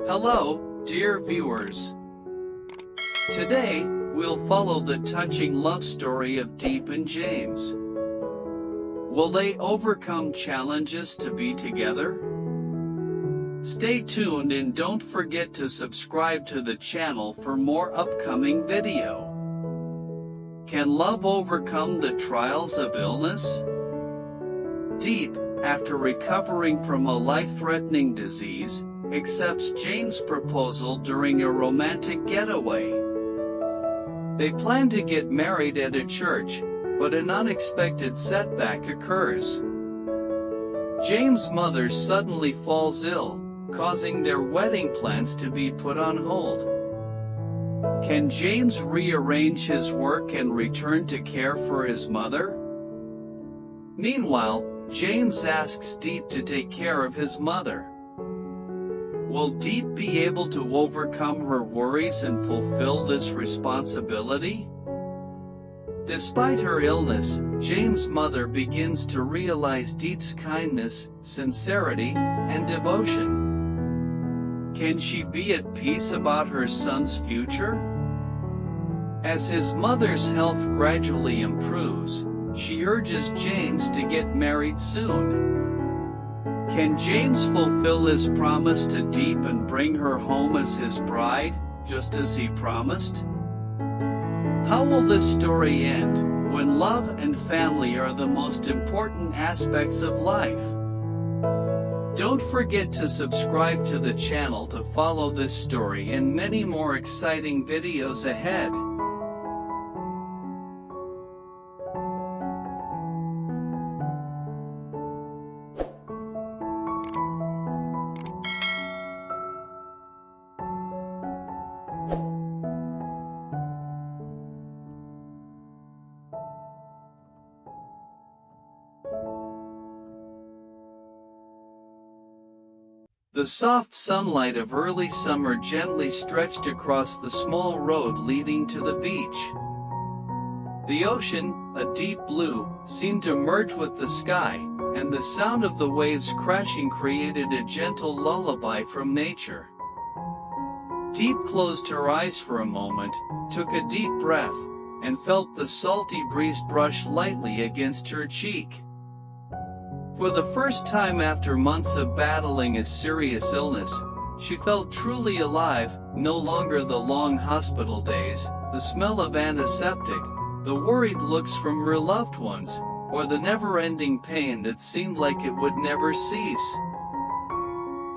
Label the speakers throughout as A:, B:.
A: Hello, dear viewers. Today, we'll follow the touching love story of Diep and James. Will they overcome challenges to be together? Stay tuned and don't forget to subscribe to the channel for more upcoming video. Can love overcome the trials of illness? Diep, after recovering from a life-threatening disease, accepts James' proposal during a romantic getaway. They plan to get married at a church, but an unexpected setback occurs. James' mother suddenly falls ill, causing their wedding plans to be put on hold. Can James rearrange his work and return to care for his mother? Meanwhile, James asks Diep to take care of his mother. Will Diep be able to overcome her worries and fulfill this responsibility? Despite her illness, James' mother begins to realize Diep's kindness, sincerity, and devotion. Can she be at peace about her son's future? As his mother's health gradually improves, she urges James to get married soon. Can James fulfill his promise to Diep and bring her home as his bride, just as he promised? How will this story end, when love and family are the most important aspects of life? Don't forget to subscribe to the channel to follow this story and many more exciting videos ahead. The soft sunlight of early summer gently stretched across the small road leading to the beach. The ocean, a deep blue, seemed to merge with the sky, and the sound of the waves crashing created a gentle lullaby from nature. Diep closed her eyes for a moment, took a deep breath, and felt the salty breeze brush lightly against her cheek. For the first time after months of battling a serious illness, she felt truly alive, no longer the long hospital days, the smell of antiseptic, the worried looks from her loved ones, or the never-ending pain that seemed like it would never cease.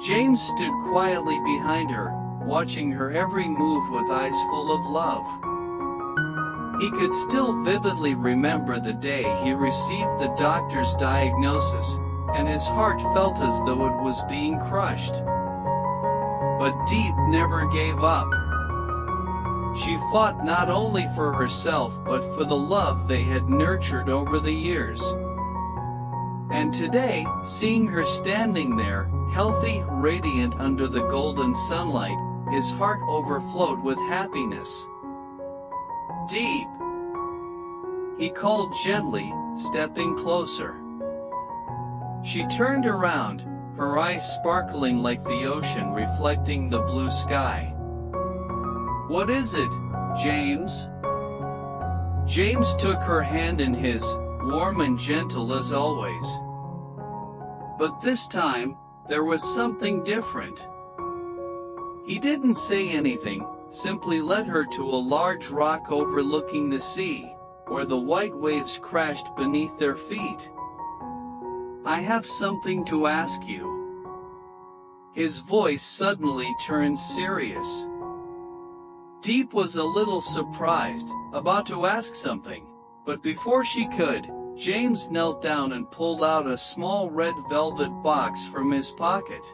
A: James stood quietly behind her, watching her every move with eyes full of love. He could still vividly remember the day he received the doctor's diagnosis, and his heart felt as though it was being crushed. But Diep never gave up. She fought not only for herself but for the love they had nurtured over the years. And today, seeing her standing there, healthy, radiant under the golden sunlight, his heart overflowed with happiness. Diep, he called gently, stepping closer. She turned around, her eyes sparkling like the ocean reflecting the blue sky. "What is it, James?" James took her hand in his, warm and gentle as always. But this time, there was something different. He didn't say anything, simply led her to a large rock overlooking the sea, where the white waves crashed beneath their feet. "I have something to ask you." His voice suddenly turned serious. Diep was a little surprised, about to ask something, but before she could, James knelt down and pulled out a small red velvet box from his pocket.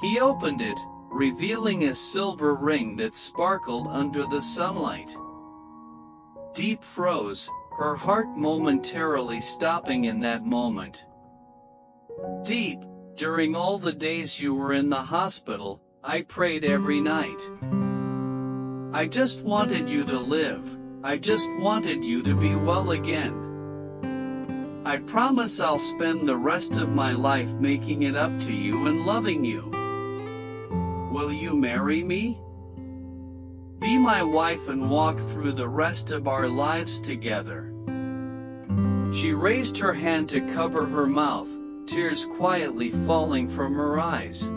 A: He opened it, revealing a silver ring that sparkled under the sunlight. Diep froze, her heart momentarily stopping in that moment. "Diep, during all the days you were in the hospital, I prayed every night. I just wanted you to live, I just wanted you to be well again. I promise I'll spend the rest of my life making it up to you and loving you." Will you marry me? Be my wife and walk through the rest of our lives together." She raised her hand to cover her mouth, tears quietly falling from her eyes.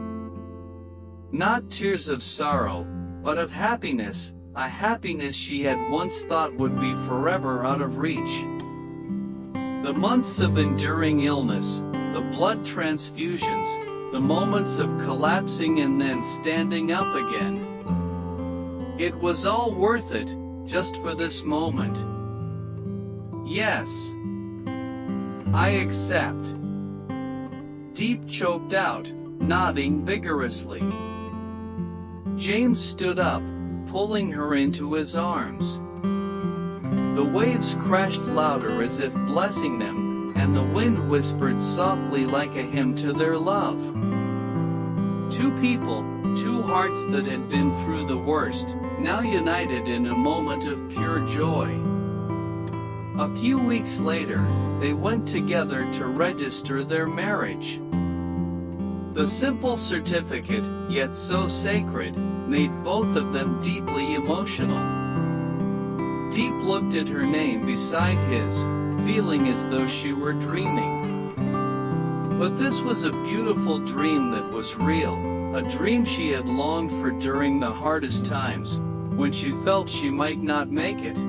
A: Not tears of sorrow, but of happiness, a happiness she had once thought would be forever out of reach. The months of enduring illness, the blood transfusions, the moments of collapsing and then standing up again. It was all worth it, just for this moment. "Yes. I accept." Diep choked out, nodding vigorously. James stood up, pulling her into his arms. The waves crashed louder as if blessing them, and the wind whispered softly like a hymn to their love. Two people, two hearts that had been through the worst, now united in a moment of pure joy. A few weeks later, they went together to register their marriage. The simple certificate, yet so sacred, made both of them deeply emotional. Diep looked at her name beside his, feeling as though she were dreaming. But this was a beautiful dream that was real, a dream she had longed for during the hardest times, when she felt she might not make it.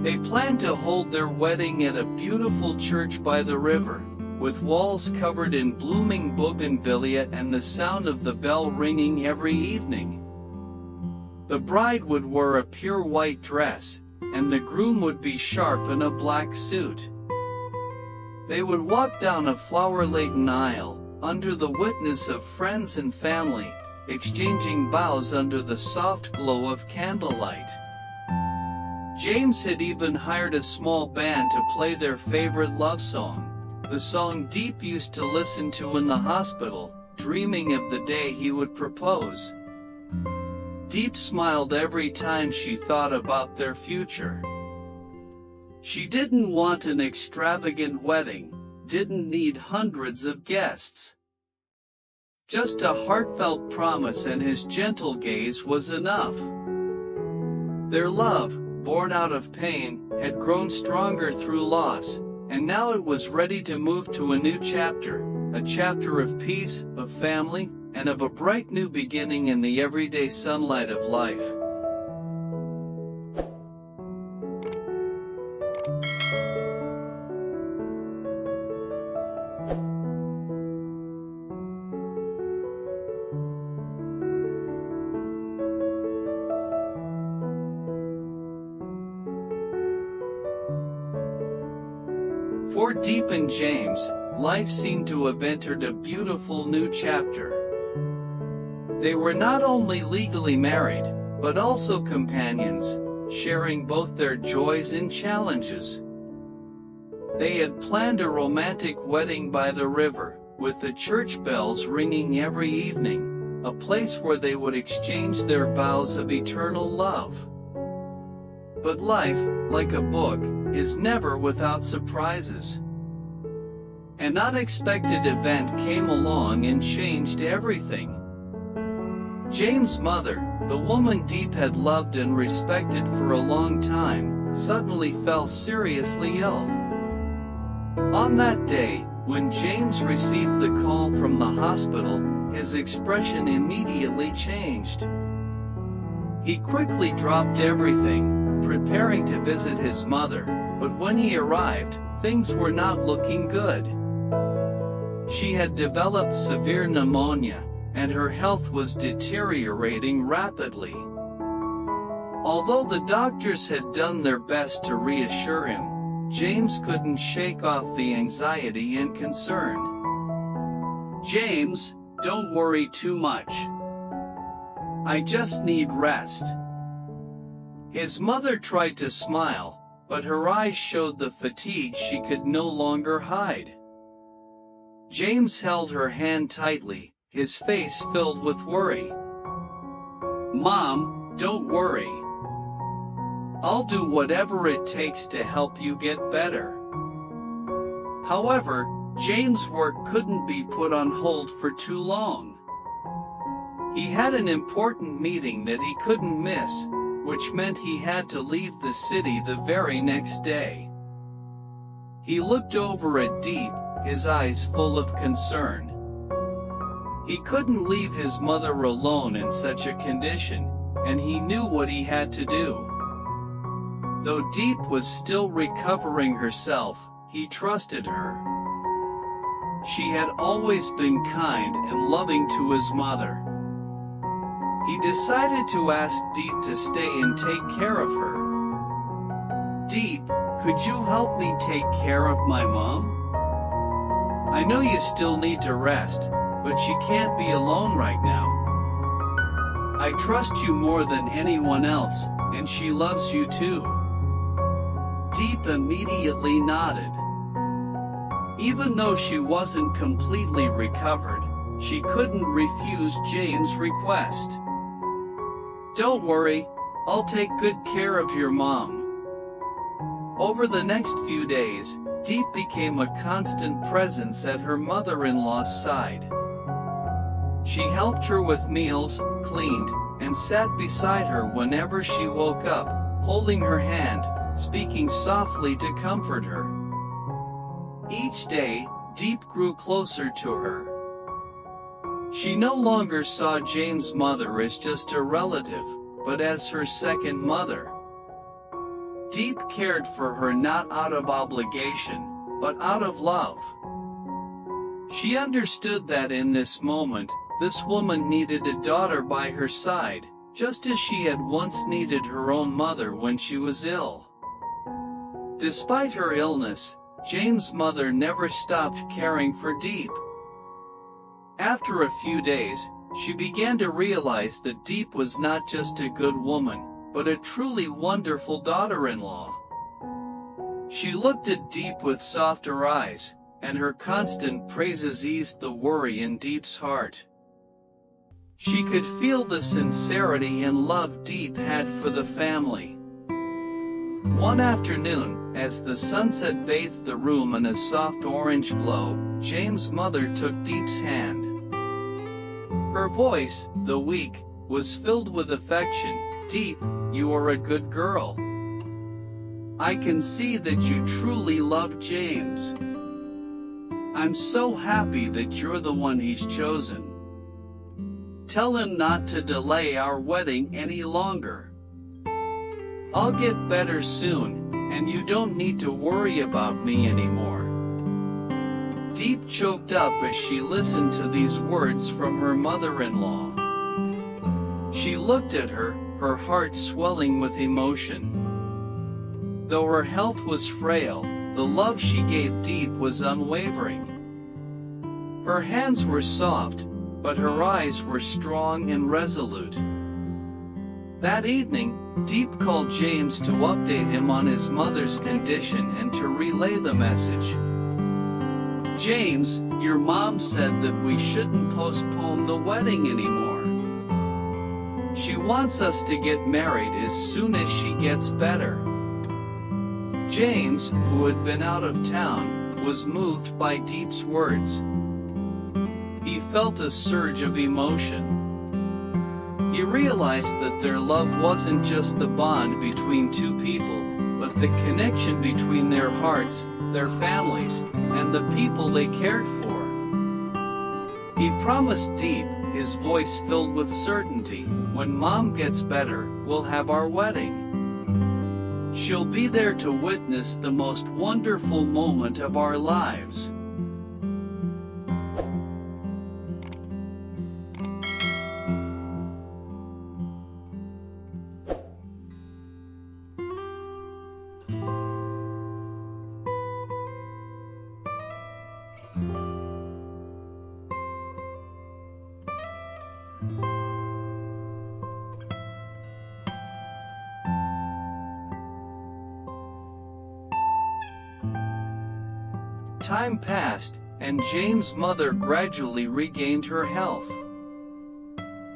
A: They planned to hold their wedding at a beautiful church by the river, with walls covered in blooming bougainvillea and the sound of the bell ringing every evening. The bride would wear a pure white dress, and the groom would be sharp in a black suit. They would walk down a flower-laden aisle, under the witness of friends and family, exchanging vows under the soft glow of candlelight. James had even hired a small band to play their favorite love song, the song Diep used to listen to in the hospital, dreaming of the day he would propose. Diep smiled every time she thought about their future. She didn't want an extravagant wedding, didn't need hundreds of guests. Just a heartfelt promise and his gentle gaze was enough. Their love, born out of pain, had grown stronger through loss, and now it was ready to move to a new chapter, a chapter of peace, of family, and of a bright new beginning in the everyday sunlight of life. For Diep and James, life seemed to have entered a beautiful new chapter. They were not only legally married, but also companions, sharing both their joys and challenges. They had planned a romantic wedding by the river, with the church bells ringing every evening, a place where they would exchange their vows of eternal love. But life, like a book, is never without surprises. An unexpected event came along and changed everything. James' mother, the woman Diep had loved and respected for a long time, suddenly fell seriously ill. On that day, when James received the call from the hospital, his expression immediately changed. He quickly dropped everything, preparing to visit his mother, but when he arrived, things were not looking good. She had developed severe pneumonia, and her health was deteriorating rapidly. Although the doctors had done their best to reassure him, James couldn't shake off the anxiety and concern. "James, don't worry too much. I just need rest." His mother tried to smile, but her eyes showed the fatigue she could no longer hide. James held her hand tightly, his face filled with worry. "Mom, don't worry. I'll do whatever it takes to help you get better." However, James' work couldn't be put on hold for too long. He had an important meeting that he couldn't miss, which meant he had to leave the city the very next day. He looked over at Diep, his eyes full of concern. He couldn't leave his mother alone in such a condition, and he knew what he had to do. Though Diep was still recovering herself, he trusted her. She had always been kind and loving to his mother. He decided to ask Diep to stay and take care of her. "Diep, could you help me take care of my mom? I know you still need to rest, but she can't be alone right now. I trust you more than anyone else, and she loves you too." Diep immediately nodded. Even though she wasn't completely recovered, she couldn't refuse James' request. "Don't worry, I'll take good care of your mom." Over the next few days, Diep became a constant presence at her mother-in-law's side. She helped her with meals, cleaned, and sat beside her whenever she woke up, holding her hand, speaking softly to comfort her. Each day, Diep grew closer to her. She no longer saw James' mother as just a relative, but as her second mother. Diep cared for her not out of obligation, but out of love. She understood that in this moment, this woman needed a daughter by her side, just as she had once needed her own mother when she was ill. Despite her illness, James' mother never stopped caring for Diep. After a few days, she began to realize that Diep was not just a good woman, but a truly wonderful daughter-in-law. She looked at Diep with softer eyes, and her constant praises eased the worry in Diep's heart. She could feel the sincerity and love Diep had for the family. One afternoon, as the sunset bathed the room in a soft orange glow, James' mother took Diep's hand. Her voice, though weak, was filled with affection. "Diep, you are a good girl. I can see that you truly love James. I'm so happy that you're the one he's chosen. Tell him not to delay our wedding any longer. I'll get better soon, and you don't need to worry about me anymore." Diep choked up as she listened to these words from her mother-in-law. She looked at her, her heart swelling with emotion. Though her health was frail, the love she gave Diep was unwavering. Her hands were soft, but her eyes were strong and resolute. That evening, Diep called James to update him on his mother's condition and to relay the message. "James, your mom said that we shouldn't postpone the wedding anymore. She wants us to get married as soon as she gets better." James, who had been out of town, was moved by Diep's words. He felt a surge of emotion. He realized that their love wasn't just the bond between two people, but the connection between their hearts, their families, and the people they cared for. He promised Diep, his voice filled with certainty, "When Mom gets better, we'll have our wedding. She'll be there to witness the most wonderful moment of our lives." Time passed, and James' mother gradually regained her health.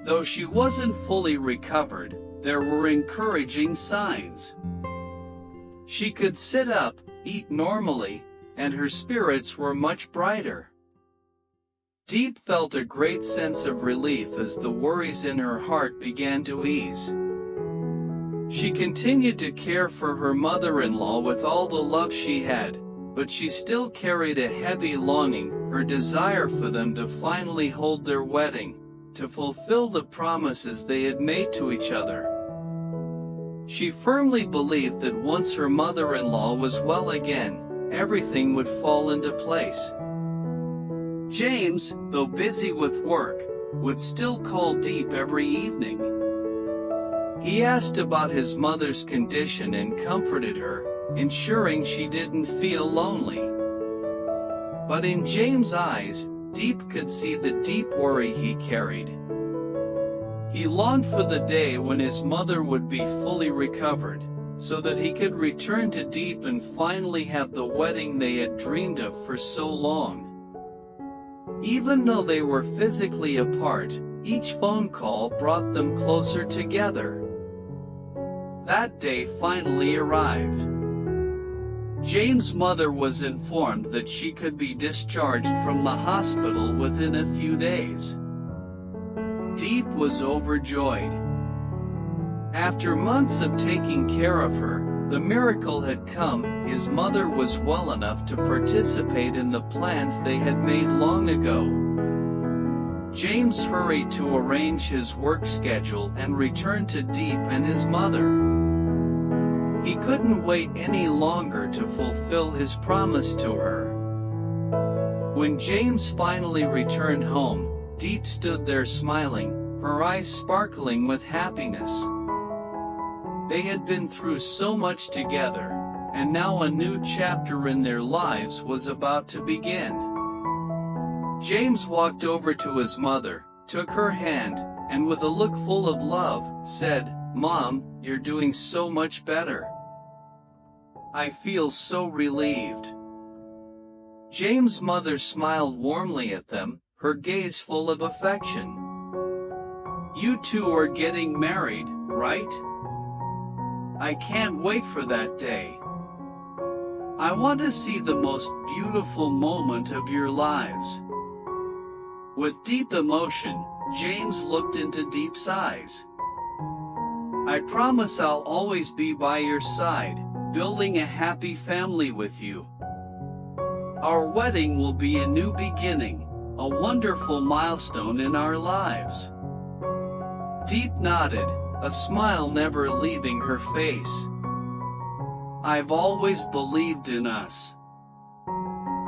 A: Though she wasn't fully recovered, there were encouraging signs. She could sit up, eat normally, and her spirits were much brighter. Diep felt a great sense of relief as the worries in her heart began to ease. She continued to care for her mother-in-law with all the love she had, but she still carried a heavy longing, her desire for them to finally hold their wedding, to fulfill the promises they had made to each other. She firmly believed that once her mother-in-law was well again, everything would fall into place. James, though busy with work, would still call Diep every evening. He asked about his mother's condition and comforted her, ensuring she didn't feel lonely. But in James' eyes, Diep could see the deep worry he carried. He longed for the day when his mother would be fully recovered, so that he could return to Diep and finally have the wedding they had dreamed of for so long. Even though they were physically apart, each phone call brought them closer together. That day finally arrived. James' mother was informed that she could be discharged from the hospital within a few days. Diep was overjoyed. After months of taking care of her, the miracle had come. His mother was well enough to participate in the plans they had made long ago. James hurried to arrange his work schedule and return to Diep and his mother. He couldn't wait any longer to fulfill his promise to her. When James finally returned home, Diep stood there smiling, her eyes sparkling with happiness. They had been through so much together, and now a new chapter in their lives was about to begin. James walked over to his mother, took her hand, and with a look full of love, said, "Mom, you're doing so much better. I feel so relieved." James' mother smiled warmly at them, her gaze full of affection. "You two are getting married, right? I can't wait for that day. I want to see the most beautiful moment of your lives." With deep emotion, James looked into Diep's eyes. "I promise I'll always be by your side, building a happy family with you. Our wedding will be a new beginning, a wonderful milestone in our lives." Diep nodded, a smile never leaving her face. "I've always believed in us.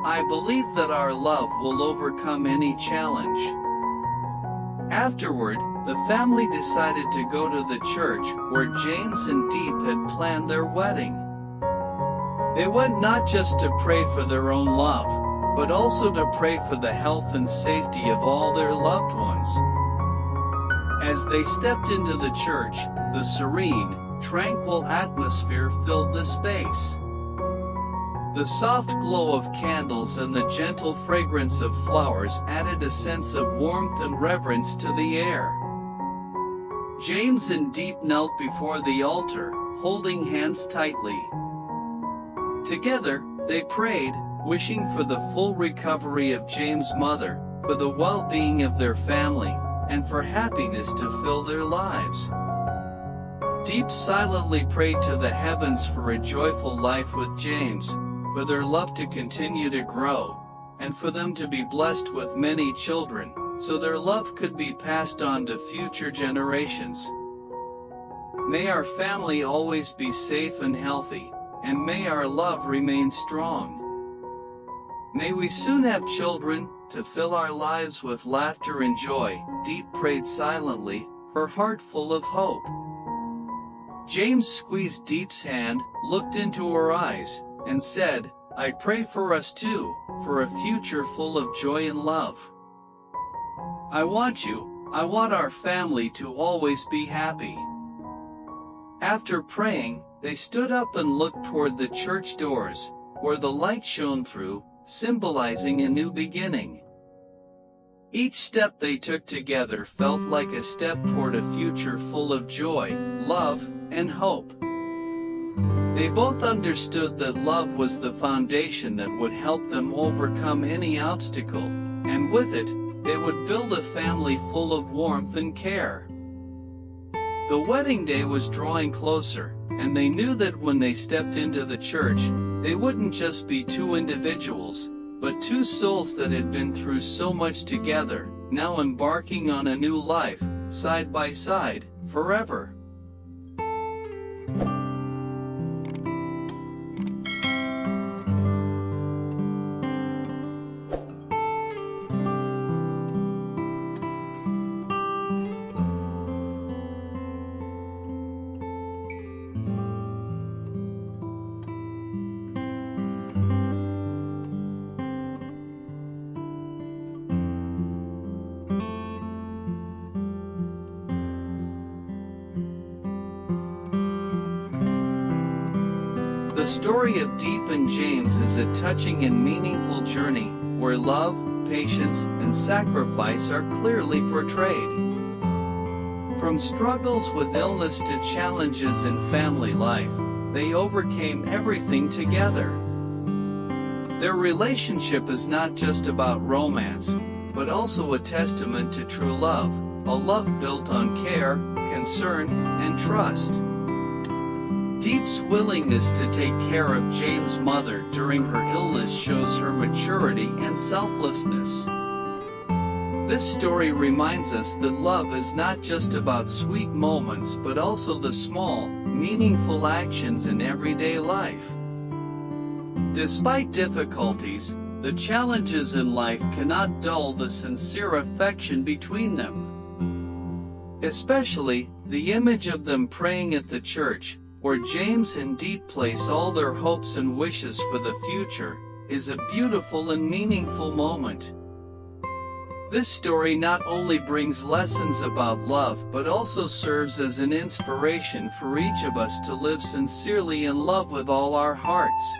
A: I believe that our love will overcome any challenge." Afterward, the family decided to go to the church where James and Diep had planned their wedding. They went not just to pray for their own love, but also to pray for the health and safety of all their loved ones. As they stepped into the church, the serene, tranquil atmosphere filled the space. The soft glow of candles and the gentle fragrance of flowers added a sense of warmth and reverence to the air. James and Diep knelt before the altar, holding hands tightly. Together, they prayed, wishing for the full recovery of James' mother, for the well-being of their family, and for happiness to fill their lives. Diep silently prayed to the heavens for a joyful life with James, for their love to continue to grow, and for them to be blessed with many children, so their love could be passed on to future generations. May our family always be safe and healthy, and may our love remain strong. May we soon have children, to fill our lives with laughter and joy. Diep prayed silently, her heart full of hope. James squeezed Diep's hand, looked into her eyes, and said, "I pray for us too, for a future full of joy and love. I want our family to always be happy." After praying, they stood up and looked toward the church doors, where the light shone through, symbolizing a new beginning. Each step they took together felt like a step toward a future full of joy, love, and hope. They both understood that love was the foundation that would help them overcome any obstacle, and with it, they would build a family full of warmth and care. The wedding day was drawing closer, and they knew that when they stepped into the church, they wouldn't just be two individuals, but two souls that had been through so much together, now embarking on a new life, side by side, forever. The story of Diep and James is a touching and meaningful journey, where love, patience, and sacrifice are clearly portrayed. From struggles with illness to challenges in family life, they overcame everything together. Their relationship is not just about romance, but also a testament to true love, a love built on care, concern, and trust. Diep's willingness to take care of James' mother during her illness shows her maturity and selflessness. This story reminds us that love is not just about sweet moments but also the small, meaningful actions in everyday life. Despite difficulties, the challenges in life cannot dull the sincere affection between them. Especially, the image of them praying at the church, where James and Diep place all their hopes and wishes for the future, is a beautiful and meaningful moment. This story not only brings lessons about love but also serves as an inspiration for each of us to live sincerely in love with all our hearts.